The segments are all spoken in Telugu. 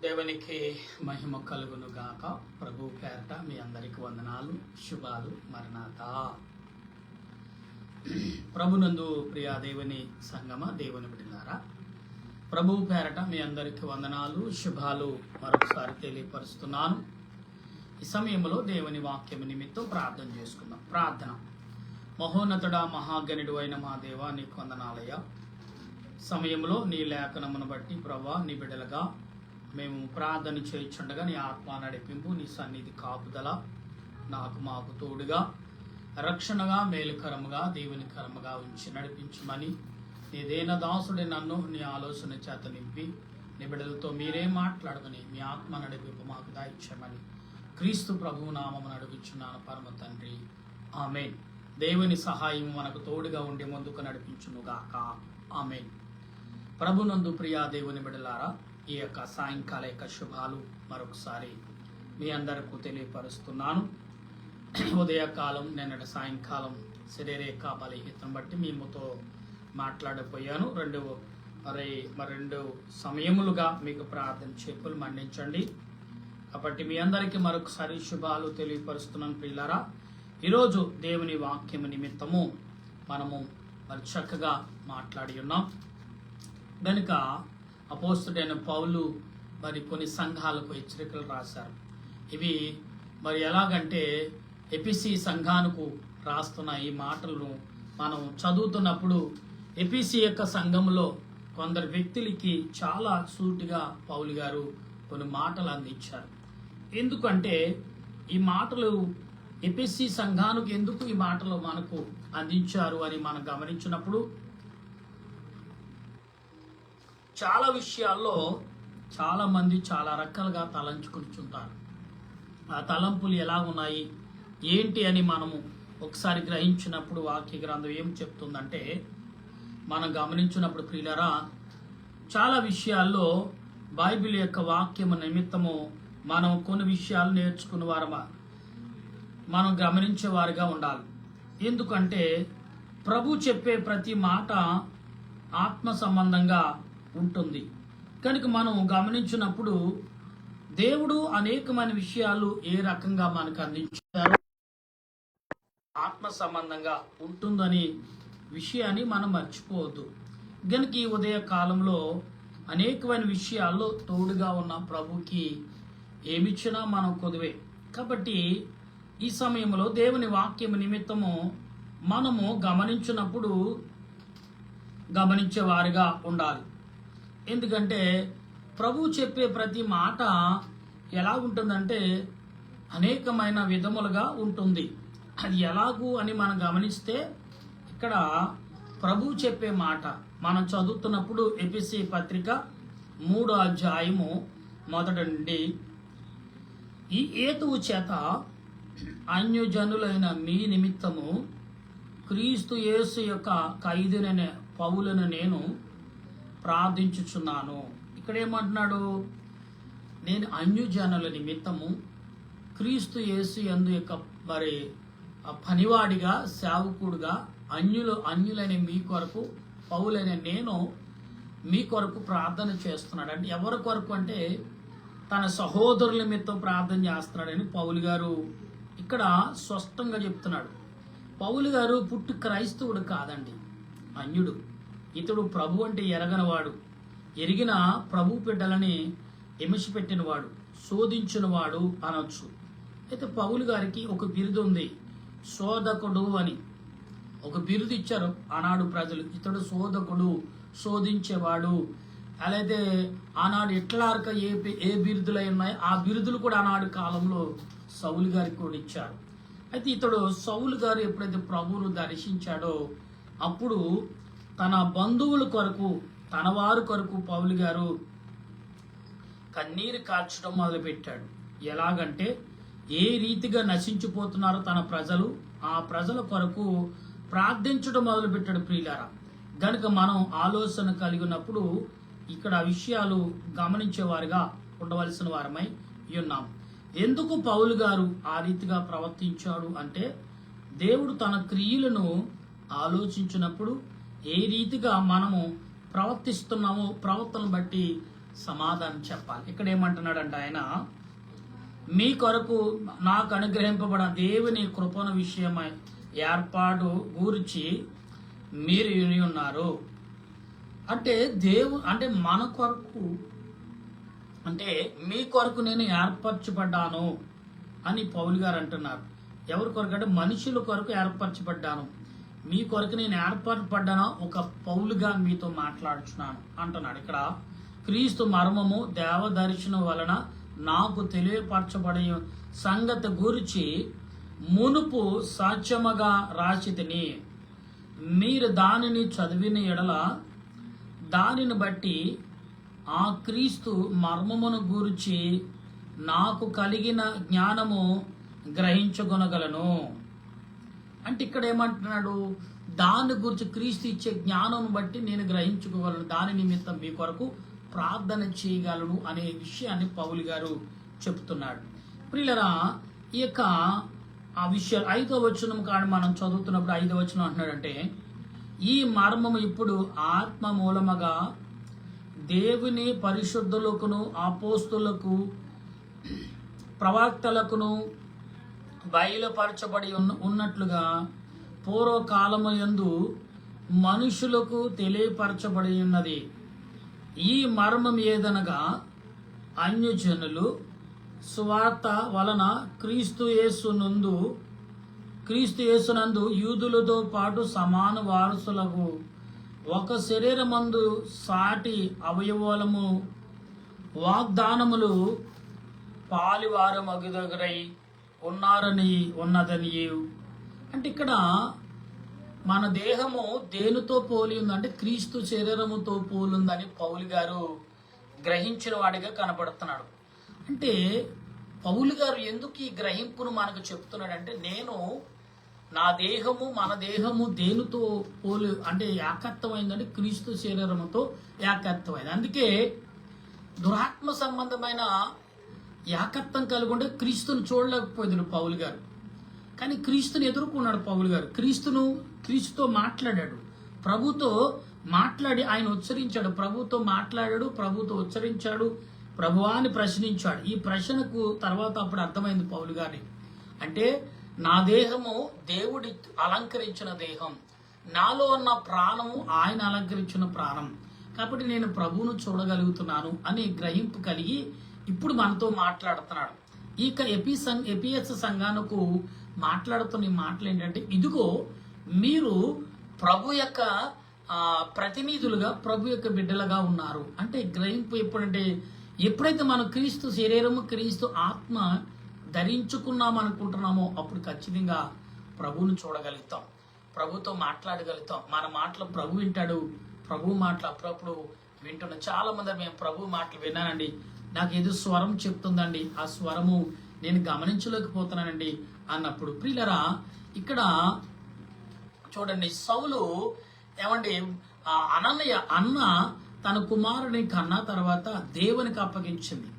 దేవునికి మహిమ కలుగును గాక. ప్రభు పేరట మీ అందరికి వందనాలు, శుభాలు. మరణాత. ప్రభునందు ప్రియ దేవుని సంగమ, దేవుని బిడ్డలారా, ప్రభు పేరట మీ అందరికి వందనాలు, శుభాలు మరొకసారి తెలియపరుస్తున్నాను. ఈ సమయంలో దేవుని వాక్యం నిమిత్తం ప్రార్థన చేసుకుందాం. ప్రార్థన. మహోన్నతుడా, మహాగణుడు అయిన మా దేవా, నీకు వందనాలయ్యా. సమయంలో నీ లేఖనమును బట్టి ప్రభా, నీ బిడ్డలుగా మేము ప్రార్థన చేయించుండగా నీ ఆత్మ నడిపింపు, నీ సన్నిధి కాపుదల నాకు మాకు తోడుగా, రక్షణగా, మేలుకరముగా, దీవెనికరముగా ఉంచి నడిపించమని నీ దేన దాసుడి నన్ను నీ ఆలోచన చేత నింపి నీ బిడ్డలతో మీరే మాట్లాడమని మీ ఆత్మ నడిపింపు మాకు దాయిచ్చమని క్రీస్తు ప్రభువు నామమున అడుగుచున్నాను పరమ తండ్రి, ఆమేన్. దేవుని సహాయం మనకు తోడుగా ఉండి ముందుకు నడిపించునుగాక, ఆమేన్. ప్రభునందు ప్రియా దేవుని బిడ్డలారా, ఈ యొక్క సాయంకాల యొక్క శుభాలు మరొకసారి మీ అందరికీ తెలియపరుస్తున్నాను. ఉదయకాలం, నిన్నటి సాయంకాలం శరీరేఖ బలహీనతను బట్టి మీతో మాట్లాడపోయాను. రెండు సమయములుగా మీకు ప్రార్థన చెప్పులు మన్నించండి. కాబట్టి మీ అందరికీ మరొకసారి శుభాలు తెలియపరుస్తున్నాను ప్రియులారా. ఈరోజు దేవుని వాక్యం నిమిత్తము మనము మరి చక్కగా మాట్లాడి ఉన్నాం. కనుక అపోస్తుడైన పౌలు మరి కొన్ని సంఘాలకు హెచ్చరికలు రాశారు. ఇవి మరి ఎలాగంటే ఎపిసి సంఘానికి రాస్తున్న ఈ మాటలను మనం చదువుతున్నప్పుడు ఎపిసి యొక్క సంఘంలో కొందరు వ్యక్తులకి చాలా సూటిగా పౌలు గారు కొన్ని మాటలు అందించారు. ఎందుకంటే ఈ మాటలు ఎపిసి సంఘానికి ఎందుకు ఈ మాటలు మనకు అందించారు అని మనం గమనించినప్పుడు చాలా విషయాల్లో చాలా మంది చాలా రకాలుగా తలంచుకుంటుంటారు. ఆ తలంపులు ఎలా ఉన్నాయి ఏంటి అని మనము ఒకసారి గ్రహించినప్పుడు వాక్య గ్రంథం ఏం చెప్తుందంటే, మనం గమనించినప్పుడు ప్రియులారా, చాలా విషయాల్లో బైబిల్ యొక్క వాక్యము నిమిత్తము మనం కొన్ని విషయాలు నేర్చుకున్న వారమా మనం గమనించేవారుగా ఉండాలి. ఎందుకంటే ప్రభు చెప్పే ప్రతి మాట ఆత్మ సంబంధంగా ఉంటుంది. కనుక మనం గమనించినప్పుడు దేవుడు అనేకమైన విషయాలు ఏ రకంగా మనకు అందించారో ఆత్మ సంబంధంగా ఉంటుందని విషయాన్ని మనం మర్చిపోవద్దు. కనుక ఈ ఉదయ కాలంలో అనేకమైన విషయాల్లో తోడుగా ఉన్న ప్రభుకి ఏమిచ్చినా మనం కొదువే. కాబట్టి ఈ సమయంలో దేవుని వాక్యం నిమిత్తము మనము గమనించినప్పుడు గమనించేవారిగా ఉండాలి. ఎందుకంటే ప్రభు చెప్పే ప్రతి మాట ఎలా ఉంటుందంటే అనేకమైన విధములుగా ఉంటుంది. అది ఎలాగూ అని మనం గమనిస్తే ఇక్కడ ప్రభు చెప్పే మాట మనం చదువుతున్నప్పుడు ఎపిసి పత్రిక 3వ అధ్యాయము 1 నుండి, ఈ హేతువు చేత అన్యజనులైన మీ నిమిత్తము క్రీస్తు యేసు యొక్క ఖైదునైన పౌలను నేను ప్రార్థించుచున్నాను. ఇక్కడ ఏమంటున్నాడు? నేను అన్యజనుల నిమిత్తము క్రీస్తు యేసు యందు యొక్క మరి పనివాడిగా, సేవకుడుగా అన్యులైన మీ కొరకు, పౌలైన నేను మీ కొరకు ప్రార్థన చేస్తున్నాడు. అంటే ఎవరి కొరకు అంటే తన సహోదరుల నిమిత్తం ప్రార్థన చేస్తున్నాడని పౌలు గారు ఇక్కడ స్పష్టంగా చెప్తున్నాడు. పౌలు గారు పుట్టు క్రైస్తవుడు కాదండి, అన్యుడు. ఇతడు ప్రభు అంటే ఎరగనవాడు, ఎరిగిన ప్రభు బిడ్డలని హింసపెట్టినవాడు, శోధించినవాడు అనొచ్చు. అయితే పౌలు గారికి ఒక బిరుదు ఉంది, శోధకుడు అని ఒక బిరుదు ఇచ్చారు ఆనాడు ప్రజలు. ఇతడు శోధకుడు, శోధించేవాడు. అలాగే ఆనాడు ఎట్లార్క ఏ బిరుదులు ఉన్నాయి ఆ బిరుదులు కూడా ఆనాడు కాలంలో సౌలు గారికి కూడా ఇచ్చారు. అయితే ఇతడు సౌలు గారు ఎప్పుడైతే ప్రభువును దర్శించాడో అప్పుడు తన బంధువుల కొరకు, తన వారి కొరకు పౌలు గారు కన్నీరు కార్చడం మొదలుపెట్టాడు. ఎలాగంటే ఏ రీతిగా నశించిపోతున్నారో తన ప్రజలు, ఆ ప్రజల కొరకు ప్రార్థించడం మొదలుపెట్టాడు ప్రియులారా. గనుక మనం ఆలోచన కలిగినప్పుడు ఇక్కడ విషయాలు గమనించేవారుగా ఉండవలసిన వారమై ఉన్నాం. ఎందుకు పౌలు గారు ఆ రీతిగా ప్రవర్తించాడు అంటే, దేవుడు తన క్రియలను ఆలోచించినప్పుడు ఏ రీతిగా మనము ప్రవర్తిస్తున్నామో ప్రవర్తన బట్టి సమాధానం చెప్పాలి. ఇక్కడ ఏమంటున్నాడంటే ఆయన, మీ కొరకు నాకు అనుగ్రహింపబడిన దేవుని కృపణ విషయమై ఏర్పాటు గూర్చి మీరు విని ఉన్నారు. అంటే అంటే మన కొరకు, అంటే మీ కొరకు నేను ఏర్పరచబడ్డాను అని పౌలు గారు అంటున్నారు. ఎవరి కొరకు అంటే మనుషుల కొరకు ఏర్పరచబడ్డాను, మీ కొరకు నేను ఏర్పరచబడ్డాను, ఒక పౌలుగా మీతో మాట్లాడుచున్నాను అంటున్నాడు. ఇక్కడ క్రీస్తు మర్మము దేవదర్శనం వలన నాకు తెలియపరచబడే సంగతి గురించి మునుపు సాక్ష్యముగా రాసితిని. మీరు దానిని చదివిన ఎడల దానిని బట్టి ఆ క్రీస్తు మర్మమును గూర్చి నాకు కలిగిన జ్ఞానము గ్రహించుకొనగలను. అంటే ఇక్కడ ఏమంటున్నాడు, దాని గురించి క్రీస్తు ఇచ్చే జ్ఞానం బట్టి నేను గ్రహించుకోగలను, దాని నిమిత్తం మీ కొరకు ప్రార్థన చేయగలను అనే విషయాన్ని పౌలు గారు చెప్తున్నాడు. ప్రియులరా, ఈ యొక్క ఆ విషయాలు 5వ వచనం కాని మనం చదువుతున్నప్పుడు 5వ వచనం అంటున్నాడంటే, ఈ మర్మము ఇప్పుడు ఆత్మ మూలముగా దేవుని పరిశుద్ధులకును అపోస్తులకు ప్రవక్తలకును బయలుపరచబడి ఉన్నట్లుగా పూర్వకాలము యందు మనుషులకు తెలియపరచబడి ఉన్నది. ఈ మర్మం ఏదనగా అన్యజనులు సువార్త వలన క్రీస్తు యేసునందు యూదులతో పాటు సమాన వారసులకు ఒక శరీరమందు సాటి అవయవములు వాగ్దానములు పాలివారమగుదగురై ఉన్నదని. అంటే ఇక్కడ మన దేహము దేనితో పోలి ఉందంటే క్రీస్తు శరీరముతో పోలుందని పౌలు గారు గ్రహించిన వాడిగా కనబడుతున్నాడు. అంటే పౌలు గారు ఎందుకు ఈ గ్రహింపును మనకు చెప్తున్నాడంటే, నేను నా దేహము మన దేహము దేనితో పోలి అంటే ఏకత్వమైందంటే క్రీస్తు శరీరముతో ఏకత్వమైంది. అందుకే దురాత్మ సంబంధమైన ఏకత్వం కలిగి ఉంటే క్రీస్తును చూడలేకపోయింది పౌలు గారు. కానీ క్రీస్తుని ఎదుర్కొన్నాడు పౌలు గారు. క్రీస్తుతో మాట్లాడాడు, ప్రభుతో మాట్లాడి ఆయన ఉచ్చరించాడు, ప్రభుతో మాట్లాడాడు, ప్రభుతో ఉచ్చరించాడు, ప్రభువాని ప్రశ్నించాడు. ఈ ప్రశ్నకు తర్వాత అప్పుడు అర్థమైంది పౌలు గారి, అంటే నా దేహము దేవుడి అలంకరించిన దేహం, నాలో ఉన్న ప్రాణము ఆయన అలంకరించిన ప్రాణం, కాబట్టి నేను ప్రభువును చూడగలుగుతున్నాను అని గ్రహింపు కలిగి ఇప్పుడు మనతో మాట్లాడుతున్నాడు. ఇక ఎపిఎస్ సంఘానికి మాట్లాడుతున్న మాటలు ఏంటంటే, ఇదిగో మీరు ప్రభు యొక్క ప్రతినిధులుగా, ప్రభు యొక్క బిడ్డలుగా ఉన్నారు. అంటే గ్రహింపు ఎప్పుడంటే, ఎప్పుడైతే మనం క్రీస్తు శరీరము క్రీస్తు ఆత్మ ధరించుకున్నాం అనుకుంటున్నామో అప్పుడు ఖచ్చితంగా ప్రభువును చూడగలుగుతాం, ప్రభుతో మాట్లాడగలుగుతాం. మన మాటలు ప్రభు వింటాడు. ప్రభు మాటలు అప్పుడప్పుడు వింటున్నాం. చాలా మంది మేము ప్రభు మాటలు విన్నానండి, నాకు ఏదో స్వరం చెప్తుందండి, ఆ స్వరము నేను గమనించలేకపోతున్నానండి అన్నప్పుడు, ప్రియులరా ఇక్కడ చూడండి, సౌలు ఏమండి అననయ్య అన్న తన కుమారుని కన్నా తర్వాత దేవునికి అప్పగించింది.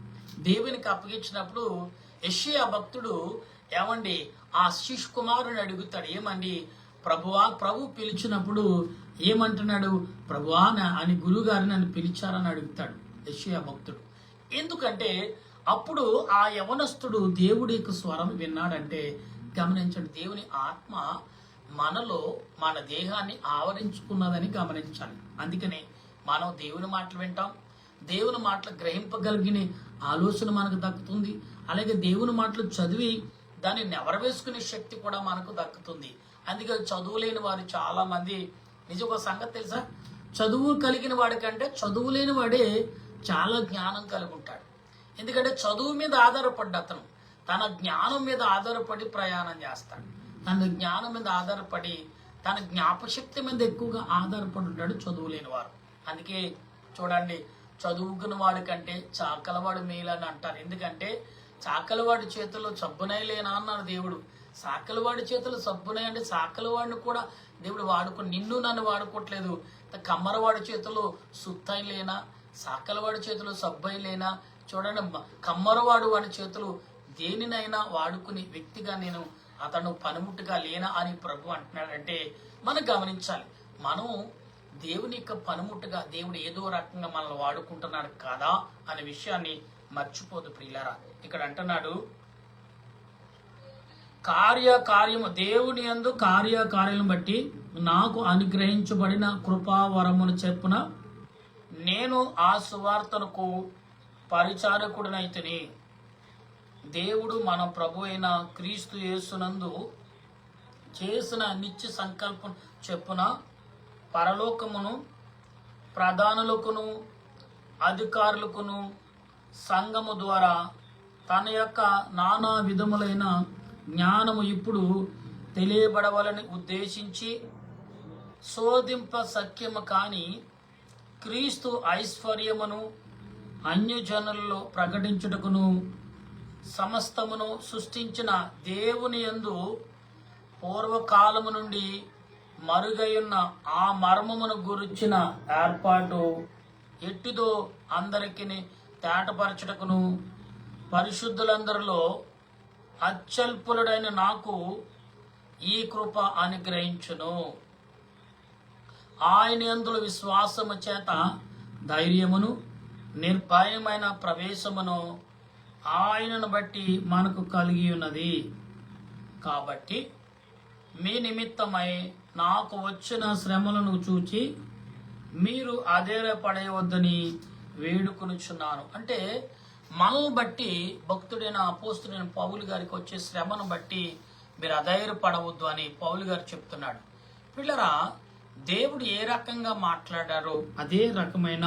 దేవునికి అప్పగించినప్పుడు యెషయా భక్తుడు ఏమండి ఆ శిశు కుమారుని అడుగుతాడు, ఏమండి ప్రభు పిలిచినప్పుడు ఏమంటున్నాడు, ప్రభువా అని గురువుగారు నన్ను పిలిచారని అడుగుతాడు యెషయా భక్తుడు. ఎందుకంటే అప్పుడు ఆ యవనస్తుడు దేవుడి యొక్క స్వరం విన్నాడంటే, గమనించండి, దేవుని ఆత్మ మనలో మన దేహాన్ని ఆవరించుకున్నదని గమనించాలి. అందుకనే మనం దేవుని మాటలు వింటాం, దేవుని మాటలు గ్రహింపగలిగిన ఆలోచన మనకు దక్కుతుంది. అలాగే దేవుని మాటలు చదివి దాన్ని నెవరవేసుకునే శక్తి కూడా మనకు దక్కుతుంది. అందుకే చదువులేని వారు చాలా మంది, నిజంగా సంగతి తెలుసా, చదువు కలిగిన వాడి కంటే చదువు లేని వాడే చాలా జ్ఞానం కలిగి ఉంటాడు. ఎందుకంటే చదువు మీద ఆధారపడ్డ అతను తన జ్ఞానం మీద ఆధారపడి ప్రయాణం చేస్తాడు. తన జ్ఞానం మీద ఆధారపడి తన జ్ఞాపశక్తి మీద ఎక్కువగా ఆధారపడి ఉంటాడు చదువు లేని వారు. అందుకే చూడండి, చదువుకున్న వాడి కంటే చాకలవాడు మేలని అంటారు. ఎందుకంటే చాకలవాడి చేతుల్లో సబ్బునై లేనా అన్నాడు దేవుడు. సాకలవాడి చేతుల్లో సబ్బునై అంటే సాకలవాడిని కూడా దేవుడు నిన్ను నన్ను వాడుకోవట్లేదు. కమ్మరవాడి చేతుల్లో సుత్తై లేనా, సాకలవాడి చేతులు సబ్బై లేనా, చూడండి కమ్మరవాడు వాడి చేతులు దేనినైనా వాడుకునే వ్యక్తిగా నేను అతను పనిముట్టుగా లేనా అని ప్రభు అంటున్నాడంటే మనం గమనించాలి. మనం దేవుని యొక్క పనిముట్టుగా దేవుడు ఏదో రకంగా మనల్ని వాడుకుంటున్నాడు కదా అనే విషయాన్ని మర్చిపోదు ప్రియులారా. ఇక్కడ అంటున్నాడు, కార్యకార్యము దేవుని యందు కార్యకార్యాలను బట్టి నాకు అనుగ్రహించబడిన కృపావరమును చెప్పున నేను ఆ సువార్తనకు పరిచారకుడినైతిని. దేవుడు మన ప్రభు అయిన క్రీస్తు యేసునందు చేసిన నిత్య సంకల్పం చెప్పున పరలోకమును, ప్రధానులకును, అధికారులకును, సంఘము ద్వారా తన యొక్క నానా విధములైన జ్ఞానము ఇప్పుడు తెలియబడవలని ఉద్దేశించి శోధింప సఖ్యము కాని క్రీస్తు ఐశ్వర్యమును అన్యజనులలో ప్రకటించుటకును సమస్తమును సృష్టించిన దేవుని యందు పూర్వకాలము నుండి మరుగయున్న ఆ మర్మమును గురించిన ఏర్పాటు ఎట్టిదో అందరికి తేటపరచుటకును పరిశుద్ధులందరిలో అత్యల్పులుడైన నాకు ఈ కృప అనుగ్రహించును. ఆయన యందు విశ్వాసము చేత ధైర్యమును నిర్భయమైన ప్రవేశమును ఆయనను బట్టి మనకు కలిగి ఉన్నది. కాబట్టి మీ నిమిత్తమై నాకు వచ్చిన శ్రమలను చూచి మీరు అధైర్యపడవద్దని వేడుకొనుచున్నాను. అంటే మనల్ని బట్టి భక్తుడైన అపోస్తుడైన పౌలు గారికి వచ్చే శ్రమను బట్టి మీరు అధైర్యపడవద్దు అని పౌలు గారు చెప్తున్నాడు. పిల్లరా, దేవుడు ఏ రకంగా మాట్లాడారో అదే రకమైన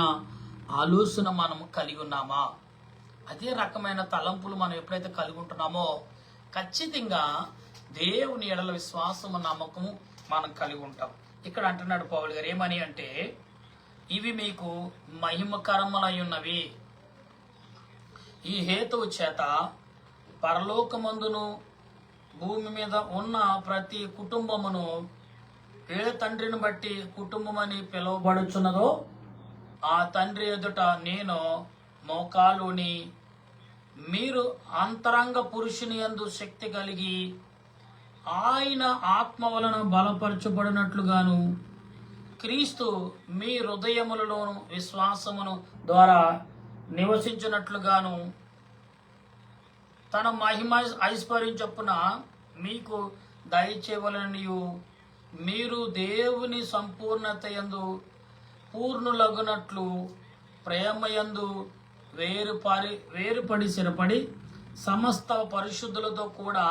ఆలోచన మనం కలిగి ఉన్నామా? అదే రకమైన తలంపులు మనం ఎప్పుడైతే కలిగి ఉంటున్నామో ఖచ్చితంగా దేవుని ఎడల విశ్వాసము నమ్మకము మనం కలిగి ఉంటాం. ఇక్కడ అంటున్నాడు పౌలు గారు ఏమని అంటే, ఇవి మీకు మహిమకరములై ఉన్నవి. ఈ హేతువు చేత పరలోకమందును భూమి మీద ఉన్న ప్రతి కుటుంబమును ఏ తండ్రిని బట్టి కుటుంబమని పిలువబడుచున్నదో ఆ తండ్రి ఎదుట నేను మోకాలుని, మీరు అంతరంగ పురుషుని యందు శక్తి కలిగి ఆయన ఆత్మ వలన బలపరచబడినట్లుగాను క్రీస్తు మీ హృదయములలోను విశ్వాసమును ద్వారా నివసించినట్లుగాను తన మహిమ ఐశ్వర్యం చొప్పున మీకు దయచేయవలనియు మీరు దేవుని సంపూర్ణత యందు పూర్ణులగునట్లు ప్రేమయందు వేరుపడి స్థిరపడి సమస్త పరిశుద్ధులతో కూడా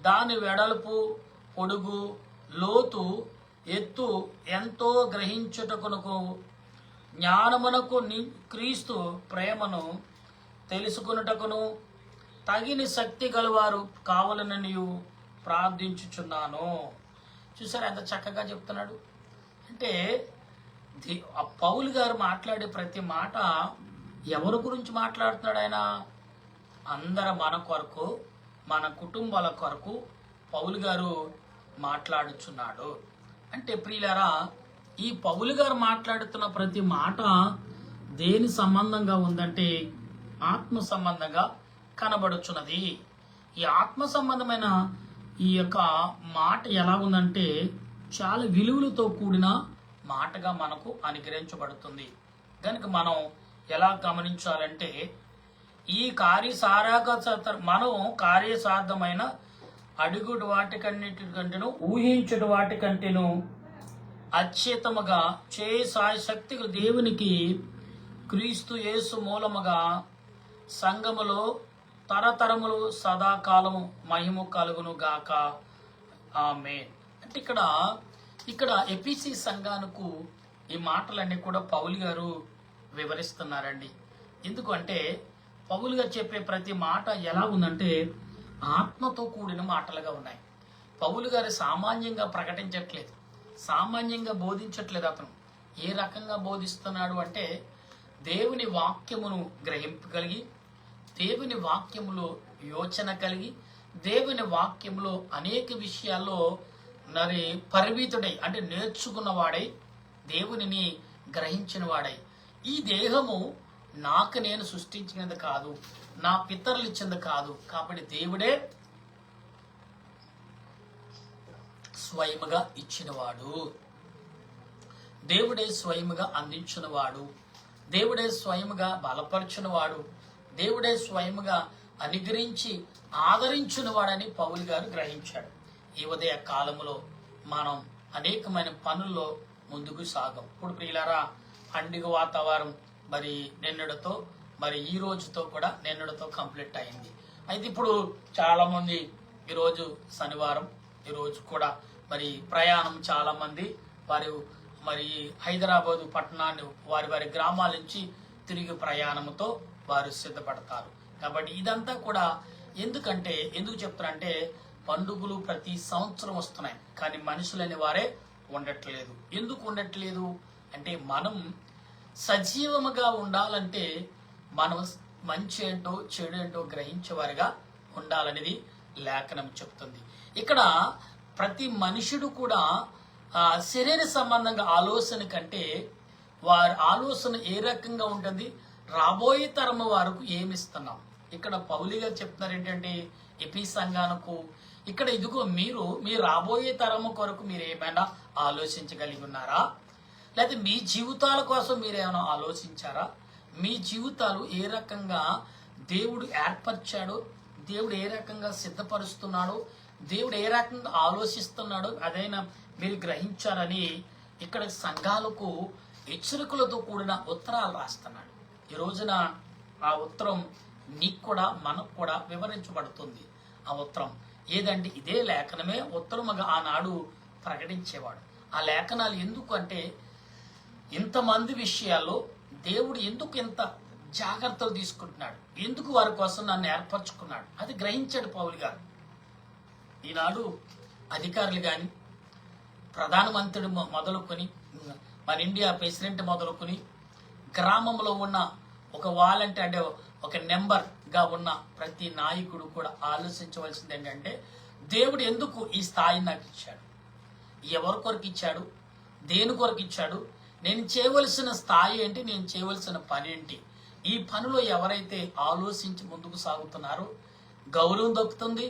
దాని వెడల్పు, పొడుగు, లోతు, ఎత్తు ఎంతో గ్రహించుటకునకు జ్ఞానమునకు క్రీస్తు ప్రేమను తెలుసుకున్నటకును తగిన శక్తి గలవారు కావాలననియు ప్రార్థించుచున్నాను. చూసారా ఎంత చక్కగా చెప్తున్నాడు. అంటే పౌలు గారు మాట్లాడే ప్రతి మాట ఎవరి గురించి మాట్లాడుతున్నాడు? ఆయన అందరు మన కొరకు, మన కుటుంబాల కొరకు పౌలు గారు మాట్లాడుచున్నాడు. అంటే ప్రియులారా, ఈ పౌలు గారు మాట్లాడుతున్న ప్రతి మాట దేని సంబంధంగా ఉందంటే ఆత్మ సంబంధంగా కనబడుచున్నది. ఈ ఆత్మ సంబంధమైన ఈ యొక్క మాట ఎలా ఉందంటే చాలా విలువలతో కూడిన మాటగా మనకు అనుగ్రహించబడుతుంది. కనుక మనం ఎలా గమనించాలంటే ఈ మనం కార్యసాధ్యమైన అడుగుడు వాటికన్నిటికంటేను ఊహించుడు వాటికంటేను అత్యుత్తముగా చేసాయ శక్తికి దేవునికి క్రీస్తు యేసు మూలముగా సంఘములో తరతరములు సదాకాలము మహిమ కలుగును గాక ఆమేన్. అంటే ఇక్కడ ఎపిసి సంఘానికి ఈ మాటలన్నీ కూడా పౌలు గారు వివరిస్తున్నారండి. ఎందుకంటే పౌలు గారు చెప్పే ప్రతి మాట ఎలా ఉందంటే ఆత్మతో కూడిన మాటలుగా ఉన్నాయి. పౌలు గారు సామాన్యంగా ప్రకటించట్లేదు, సామాన్యంగా బోధించట్లేదు. అతను ఏ రకంగా బోధిస్తున్నాడు అంటే దేవుని వాక్యమును గ్రహింపగలిగి, దేవుని వాక్యములో యోచన కలిగి, దేవుని వాక్యములో అనేక విషయాల్లో పరిమితుడై అంటే నేర్చుకున్నవాడై, దేవునిని గ్రహించిన వాడై, ఈ దేహము నాకు నేను సృష్టించినది కాదు, నా పితరులు ఇచ్చింది కాదు, కాబట్టి దేవుడే స్వయముగా ఇచ్చినవాడు. దేవుడే స్వయముగా అందించినవాడు, దేవుడే స్వయముగా బలపరిచినవాడు, దేవుడే స్వయముగా అనుగ్రహించి ఆదరించినవాడని పౌలు గారు గ్రహించాడు. ఈ ఉదయ కాలంలో మనం అనేకమైన పనుల్లో ముందుకు సాగం. ఇప్పుడు ప్రియులారా, పండుగ వాతావరణం మరి నిన్నటితో మరి ఈ రోజుతో కూడా నిన్నటితో కంప్లీట్ అయింది. అయితే ఇప్పుడు చాలా మంది ఈరోజు శనివారం, ఈరోజు కూడా మరి ప్రయాణం చాలా మంది వారు మరి హైదరాబాదు పట్టణాన్ని వారి గ్రామాల నుంచి తిరిగి ప్రయాణంతో వారు సిద్ధపడతారు. కాబట్టి ఇదంతా కూడా ఎందుకు చెప్తారంటే, పండుగలు ప్రతి సంవత్సరం వస్తున్నాయి, కానీ మనుషులని వారే ఉండట్లేదు. ఎందుకు ఉండట్లేదు అంటే, మనం సజీవముగా ఉండాలంటే మనం మంచి ఏంటో చెడు ఏంటో గ్రహించేవారిగా ఉండాలనేది లేఖనం చెప్తుంది. ఇక్కడ ప్రతి మనుషుడు కూడా శరీర సంబంధంగా ఆలోచన కంటే వారి ఆలోచన ఏ రకంగా ఉంటుంది, రాబోయే తరం వారికి ఏమిస్తున్నాం. ఇక్కడ పౌలుగా చెప్తున్నారు ఏంటంటే, ఎపి సంఘానికి ఇక్కడ ఇదిగో మీ రాబోయే తరము కొరకు మీరు ఏమైనా ఆలోచించగలిగి ఉన్నారా? లేకపోతే మీ జీవితాల కోసం మీరేమైనా ఆలోచించారా? మీ జీవితాలు ఏ రకంగా దేవుడు ఏర్పరిచాడో, దేవుడు ఏ రకంగా సిద్ధపరుస్తున్నాడో, దేవుడు ఏ రకంగా ఆలోచిస్తున్నాడో అదైనా మీరు గ్రహించాలని ఇక్కడ సంఘాలకు హెచ్చరికలతో కూడిన ఉత్తరాలు రాస్తున్నాడు. ఈ రోజున ఆ ఉత్తరం నీకు కూడా మనకు కూడా వివరించబడుతుంది. ఆ ఉత్తరం ఏదంటే ఇదే లేఖనమే ఉత్తరముగా ఆనాడు ప్రకటించేవాడు. ఆ లేఖనాలు ఎందుకు అంటే, ఇంతమంది విషయాల్లో దేవుడు ఎందుకు ఎంత జాగ్రత్తలు తీసుకుంటున్నాడు, ఎందుకు వారి కోసం నన్ను ఏర్పరచుకున్నాడు, అది గ్రహించాడు పౌలు గారు. ఈనాడు అధికారులు కానీ, ప్రధానమంత్రుడు మొదలుకొని, మన ఇండియా ప్రెసిడెంట్ మొదలుకొని, గ్రామంలో ఉన్న ఒక వాలంటీర్ అంటే ఒక నెంబర్గా ఉన్న ప్రతి నాయకుడు కూడా ఆలోచించవలసింది ఏంటంటే, దేవుడు ఎందుకు ఈ స్థాయి నాకు ఇచ్చాడు, ఎవరి కొరకు ఇచ్చాడు, దేని కొరకు ఇచ్చాడు, నేను చేయవలసిన స్థాయి ఏంటి, నేను చేయవలసిన పని ఏంటి. ఈ పనిలో ఎవరైతే ఆలోచించి ముందుకు సాగుతున్నారో గౌరవం దొక్కుతుంది,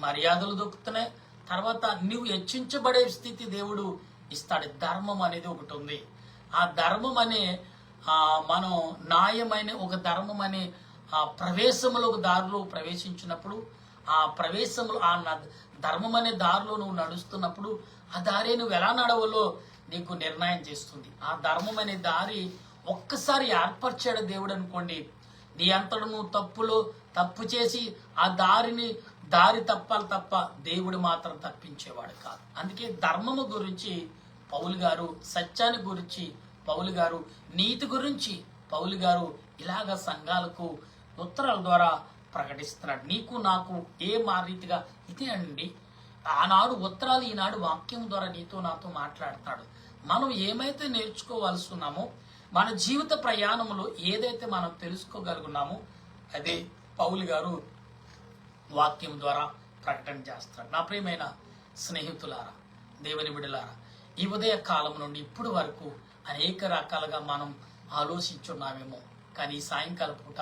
మర్యాదలు దొక్కుతున్నాయి. తర్వాత నువ్వు హెచ్చించబడే స్థితి దేవుడు ఇస్తాడు. ధర్మం అనేది ఒకటి ఉంది. ఆ ధర్మం అనే మనం న్యాయమైన ఒక ధర్మం అనే ప్రవేశంలో ఒక దారిలో ప్రవేశించినప్పుడు, ఆ ప్రవేశంలో ఆ ధర్మం అనే దారిలో నువ్వు నడుస్తున్నప్పుడు ఆ దారి నువ్వు ఎలా నడవాలో నీకు నిర్ణయం చేస్తుంది. ఆ ధర్మం అనే దారి ఒక్కసారి ఏర్పరిచాడు దేవుడు అనుకోండి, నీ అంతలో నువ్వు తప్పు చేసి ఆ దారి తప్పాలి తప్ప దేవుడు మాత్రం తప్పించేవాడు కాదు. అందుకే ధర్మము గురించి పౌలు గారు, సత్యాన్ని గురించి పౌలు గారు, నీతి గురించి పౌలు గారు ఇలాగ సంఘాలకు ఉత్తరాల ద్వారా ప్రకటిస్తున్నాడు. నీకు నాకు ఏ రీతిగా ఇదే అండి. ఆనాడు ఉత్తరాలు, ఈనాడు వాక్యం ద్వారా నీతో నాతో మాట్లాడుతున్నాడు. మనం ఏమైతే నేర్చుకోవాల్సి ఉన్నామో, మన జీవిత ప్రయాణంలో ఏదైతే మనం తెలుసుకోగలుగున్నామో అదే పౌలు గారు వాక్యం ద్వారా ప్రకటన చేస్తాడు. నా ప్రియమైన స్నేహితులారా, దేవుని బిడ్డలారా, ఈ ఉదయ కాలం నుండి ఇప్పుడు వరకు అనేక రకాలుగా మనం ఆలోచించున్నామేమో, కానీ ఈ సాయంకాల పూట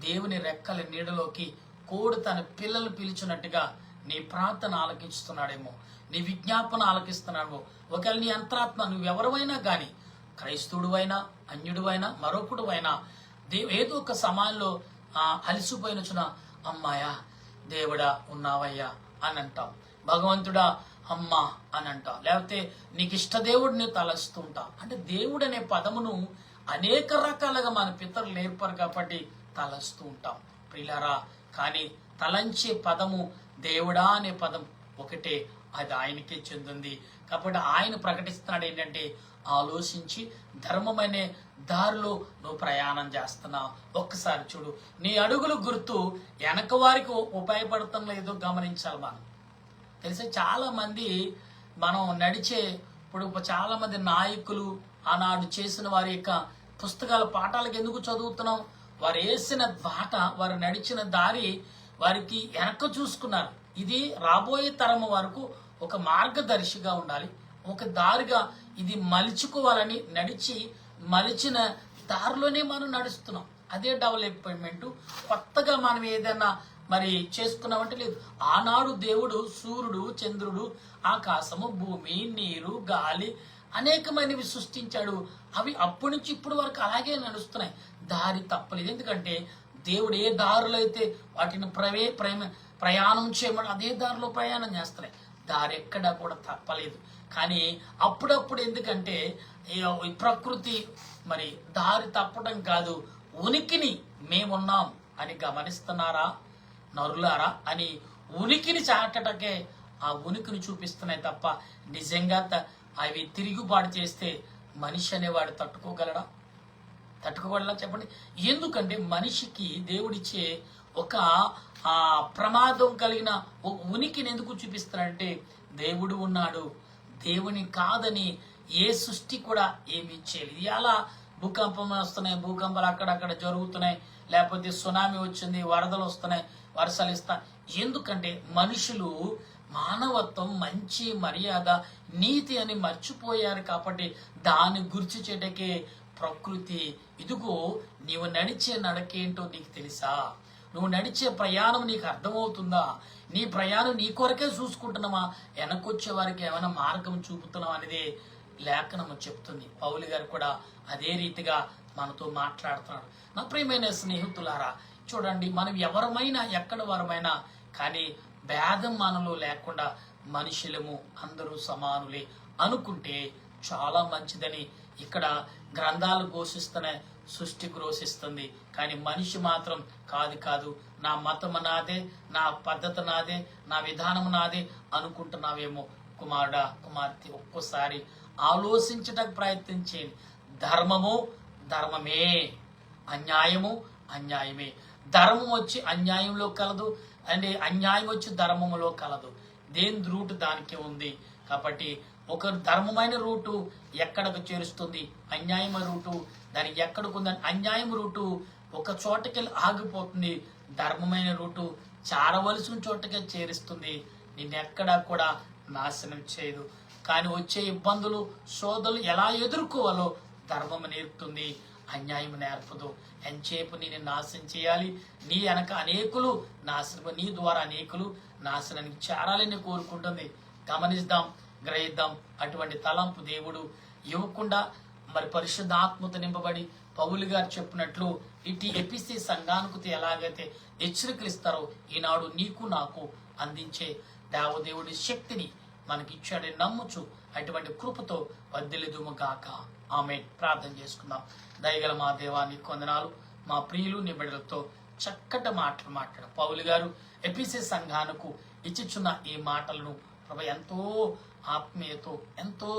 దేవుని రెక్కల నీడలోకి కోడి తన పిల్లలు పిలిచినట్టుగా నీ ప్రార్థన ఆలకిస్తున్నాడేమో, నీ విజ్ఞాపన ఆలకిస్తున్నాడేమో. ఒకవేళ నీ అంతరాత్మ నువ్వెవరైనా కానీ, క్రైస్తవుడు అయినా, అన్యుడు అయినా, మరొకడు అయినా, ఏదో ఒక సమయంలో అలసిపోయినచున అమ్మాయా దేవుడా ఉన్నావయ్యా అని అంటాం, భగవంతుడా అమ్మా అని అంటాం, లేకపోతే నీకు ఇష్ట దేవుడిని తలస్తూ ఉంటాం. అంటే దేవుడు అనే పదమును అనేక రకాలుగా మన పితరులు నేర్పరు కాబట్టి తలస్తూ ఉంటాం ప్రియులారా. కానీ తలంచే పదము దేవుడా అనే పదం ఒకటే, అది ఆయనకే చెందింది. కాబట్టి ఆయన ప్రకటిస్తున్నాడు ఏంటంటే, ఆలోచించి ధర్మమైన దారిలో నువ్వు ప్రయాణం చేస్తున్నావు. ఒక్కసారి చూడు, నీ అడుగులు గుర్తు వెనక వారికి ఉపయోగపడటం లేదో గమనించాలి. మనం తెలిసే చాలా మంది మనం ఇప్పుడు చాలా మంది నాయకులు ఆనాడు చేసిన వారి యొక్క పుస్తకాల పాఠాలకు ఎందుకు చదువుతున్నాం, వారు వేసిన బాట, వారు నడిచిన దారి వారికి వెనక చూసుకున్నారు. ఇది రాబోయే తరం వరకు ఒక మార్గదర్శిగా ఉండాలి, ఒక దారిగా ఇది మలుచుకోవాలని మలిచిన దారిలోనే మనం నడుస్తున్నాం. అదే డెవలప్మెంట్. కొత్తగా మనం ఏదైనా మరి చేసుకున్నామంటే లేదు. ఆనాడు దేవుడు సూర్యుడు, చంద్రుడు, ఆకాశము, భూమి, నీరు, గాలి, అనేకమైనవి సృష్టించాడు. అవి అప్పటి నుంచి ఇప్పటి వరకు అలాగే నడుస్తున్నాయి. దారి తప్పలేదు. ఎందుకంటే దేవుడు ఏ దారులు అయితే వాటిని ప్రయాణం చేయమని అదే దారిలో ప్రయాణం చేస్తున్నాయి. దారి ఎక్కడా కూడా తప్పలేదు. కానీ అప్పుడప్పుడు ఎందుకంటే ఈ ప్రకృతి మరి దారి తప్పడం కాదు, ఉనికిని మేమున్నాం అని గమనిస్తున్నారా నరులారా అని ఉనికిని చాటటకే ఆ ఉనికిని చూపిస్తున్నాయి తప్ప నిజంగా అవి తిరుగుబాటు చేస్తే మనిషి అనేవాడు తట్టుకోగలడా? చెప్పండి. ఎందుకంటే మనిషికి దేవుడిచ్చే ఒక ప్రమాదం కలిగిన ఉనికిని ఎందుకు చూపిస్తున్నాడంటే దేవుడు ఉన్నాడు, దేవుని కాదని ఏ సృష్టి కూడా ఏమి చేయలేదు. ఇలా భూకంపం వస్తున్నాయి, భూకంపాలు అక్కడక్కడ జరుగుతున్నాయి, లేకపోతే సునామీ వచ్చింది, వరదలు వస్తున్నాయి, వర్షాలు ఇస్తా. ఎందుకంటే మనుషులు మానవత్వం, మంచి, మర్యాద, నీతి అని మర్చిపోయారు. కాబట్టి దాన్ని గుర్చి చేయటకే ప్రకృతి ఇదిగో నీవు నడిచే నడకేంటో నీకు తెలుసా? నువ్వు నడిచే ప్రయాణం నీకు అర్థమవుతుందా? నీ ప్రయాణం నీ కొరకే చూసుకుంటున్నావా? వెనకొచ్చే వారికి ఏమైనా మార్గం చూపుతున్నావా అనేది లేఖనము చెప్తుంది. పౌలు గారు కూడా అదే రీతిగా మనతో మాట్లాడుతున్నాడు. నా ప్రియమైన స్నేహితులారా, చూడండి, మనం ఎవరమైనా ఎక్కడ వారమైనా కానీ భేదం మనలో లేకుండా మనుషులము అందరూ సమానులే అనుకుంటే చాలా మంచిదని ఇక్కడ గ్రంథాలు ఘోషిస్తున్నాయి, సృష్టి ఘోషిస్తుంది. కానీ మనిషి మాత్రం కాదు, నా మతం నాదే, నా పద్ధతి నాదే, నా విధానం నాదే అనుకుంటున్నావేమో. కుమారుడా, కుమార్తె, ఒక్కోసారి ఆలోచించటకు ప్రయత్నించేది. ధర్మము ధర్మమే, అన్యాయము అన్యాయమే. ధర్మం వచ్చి అన్యాయంలో కలదు, అంటే అన్యాయం వచ్చి ధర్మములో కలదు. దేని రూటు దానికే ఉంది. కాబట్టి ఒక ధర్మమైన రూటు ఎక్కడకు చేరుస్తుంది, అన్యాయమైన రూటు దానికి ఎక్కడికి ఉందని. అన్యాయం రూటు ఒక చోటకెళ్ళి ఆగిపోతుంది, ధర్మమైన రూటు చారవలసిన చోటకే చేరుస్తుంది, నిన్నెక్కడా కూడా నాశనం చేయదు. కానీ వచ్చే ఇబ్బందులు, శోధనలు ఎలా ఎదుర్కోవాలో ధర్మం నేర్పుతుంది, అన్యాయం నేర్పదు. ఎంచేపు నేను నాశనం చేయాలి, నీ వెనక అనేకులు నాశనం, నీ ద్వారా అనేకులు నాశనానికి చేరాలని కోరుకుంటుంది. గమనిద్దాం, గ్రహిద్దాం. అటువంటి తలంపు దేవుడు ఇవ్వకుండా మరి పరిశుద్ధాత్మతో నింపబడి పౌలు గారు చెప్పినట్లు ఇటు ఎపిసి సంఘానికి ఎలాగైతే హెచ్చరికలు ఇస్తారో ఈనాడు నీకు నాకు అందించే దేవదేవుడి శక్తిని మనకిచ్చాడని నమ్ముచు అటువంటి కృపతో వర్ధిల్లుదుము గాక. ఆమేన్. ప్రార్థన చేసుకుందాం. దయగల మా దేవాన్ని కొందనాలు. మా ప్రియులు నీ బిడ్డలతో చక్కటి మాటలు మాట్లాడు పౌలు గారు ఎపిసి సంఘానికి ఇచ్చిచున్న ఈ మాటలను ప్రభు ఎంతో ఆత్మీయతో, ఎంతో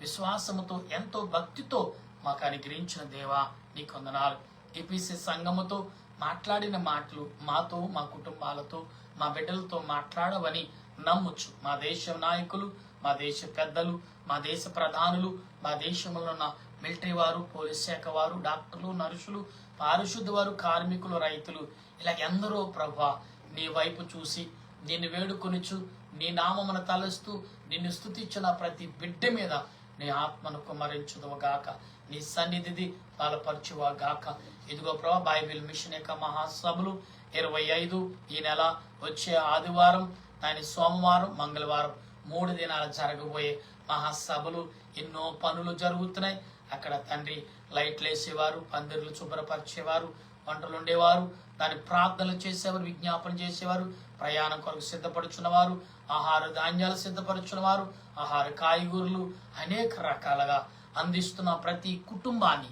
విశ్వాసముతో, ఎంతో భక్తితో మాకు అనుగ్రహించిన దేవా నీ కొందనాలు. ఎపిసి సంఘముతో మాట్లాడిన మాటలు మాతో, మా కుటుంబాలతో, మా బిడ్డలతో మాట్లాడవని నమ్ముచ్చు. మా దేశ నాయకులు, మా దేశ పెద్దలు, మా దేశ ప్రధానులు, మా దేశంలో ఉన్న మిలిటరీ వారు, పోలీస్ శాఖ వారు, డాక్టర్లు, నర్సులు, పారిశుద్ధ వారు, కార్మికులు, రైతులు, ఇలా ఎందరో ప్రభా నీ వైపు చూసి నిన్ను వేడుకొనిచు నీ నామమును తలస్తూ నిన్ను స్తుతించిన ప్రతి బిడ్డ మీద నీ ఆత్మను కుమ్మరించుదువుగాక, నీ సన్నిధిది బలపరచువాగాక. ఇదిగో ప్రభా బైబిల్ మిషన్ యొక్క మహాసభలు 25 ఈ నెల వచ్చే ఆదివారం, దాని సోమవారం, మంగళవారం 3 దినాలు జరగబోయే మహాసభలు. ఎన్నో పనులు జరుగుతున్నాయి అక్కడ. తండ్రి, లైట్లు వేసేవారు, పందిర్లు శుభ్రపరిచేవారు, వంటలు ఉండేవారు, దాని ప్రార్థనలు చేసేవారు, విజ్ఞాపన చేసేవారు, ప్రయాణం కొరకు సిద్ధపడుచున్నవారు, ఆహార ధాన్యాలు సిద్ధపరుచున్నవారు, ఆహార కాయగూరలు అనేక రకాలుగా అందిస్తున్న ప్రతి కుటుంబాన్ని,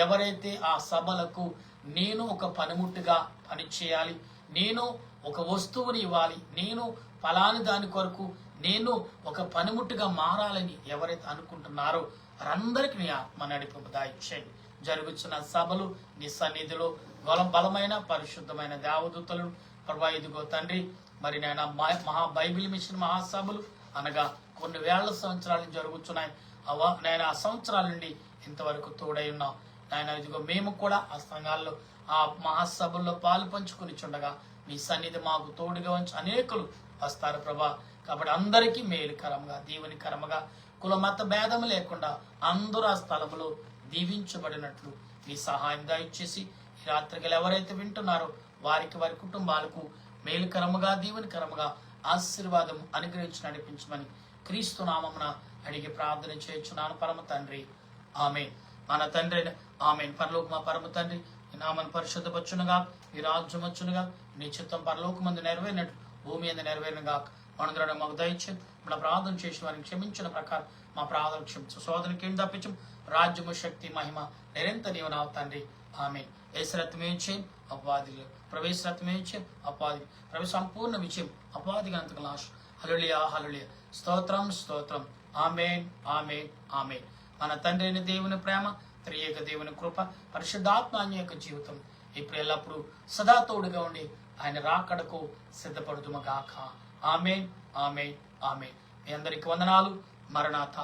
ఎవరైతే ఆ సభలకు నేను ఒక పనిముట్టుగా పనిచేయాలి, నేను ఒక వస్తువుని ఇవ్వాలి, నేను ఫలాని దాని కొరకు నేను ఒక పనిముట్టుగా మారాలని ఎవరైతే అనుకుంటున్నారో వారందరికీ నీ ఆత్మ నడిపింపు దయచేయండి. జరుగుతున్న సభలు నీ సన్నిధిలో బలమైన పరిశుద్ధమైన దేవదూతలను ప్రభా ఇదిగో తండ్రి, మరి నేను మహా బైబిల్ మిషన్ మహాసభలు అనగా కొన్ని వేల సంవత్సరాలు జరుగుతున్నాయి. నేను ఆ సంవత్సరాల నుండి ఇంతవరకు తోడై ఉన్నాం నాయన. ఇదిగో మేము కూడా ఆ సంఘాల్లో ఆ మహాసభల్లో పాలు పంచుకుని చుండగా మీ సన్నిధి మాకు తోడుగా ఉంచి అనేకులు వస్తారు ప్రభా. కాబట్టి అందరికీ మేలుకరంగా, దీవెనికరంగా, కుల మత భేదం లేకుండా అందరూ ఆ స్థలంలో దీవించబడినట్లు మీ సహాయం దయచేసి ఈ రాత్రికి ఎవరైతే వింటున్నారో వారికి, వారి కుటుంబాలకు మేలుకరముగా, దీవెనికరముగా ఆశీర్వాదం అనుగ్రహించి నడిపించమని క్రీస్తు నామమున అడిగి ప్రార్థన చేయించున్నాను పరమ తండ్రి, ఆమె. మన తండ్రి ఆమె పరలోక మా పరమ తండ్రి, నీ నామను పరిశుద్ధపరచునుగా, నీ రాజ్యం వచ్చునుగా, నీ చిత్తం పరలోకమందు నెరవేరినట్టు భూమి మీద నెరవేరునుగా. మనందరం మాకు దయచేసి మన ప్రార్థన చేసిన వారిని క్షమించిన ప్రకారం మా ప్రార్థన క్షమించు. శోధనకి ఏం తప్పించు, రాజ్యము శక్తి మహిమ నిరంతరం నీవు నావు తండ్రి, ఆమె. ఏసరత్వమేచ్చే అపవాదిలో ప్రవేశరత్వమేచ్చే అపవాది ప్రవేశ సంపూర్ణ విజయం అపవాదిగా అంతకు నాశ. హల్లెలూయా హల్లెలూయా. స్తోత్రం స్తోత్రం. ఆమేన్ ఆమేన్ ఆమేన్. మన తండ్రి అయిన దేవుని ప్రేమ, త్రియేక దేవుని కృప, పరిశుద్ధాత్మ యొక్క జీవితం ఇప్పుడు ఎల్లప్పుడూ సదా తోడుగా ఉండి ఆయన రాకడకు సిద్ధపడుతుమగాక. ఆమేన్ ఆమేన్ ఆమేన్. మీ అందరికి వందనాలు. మరణాథ.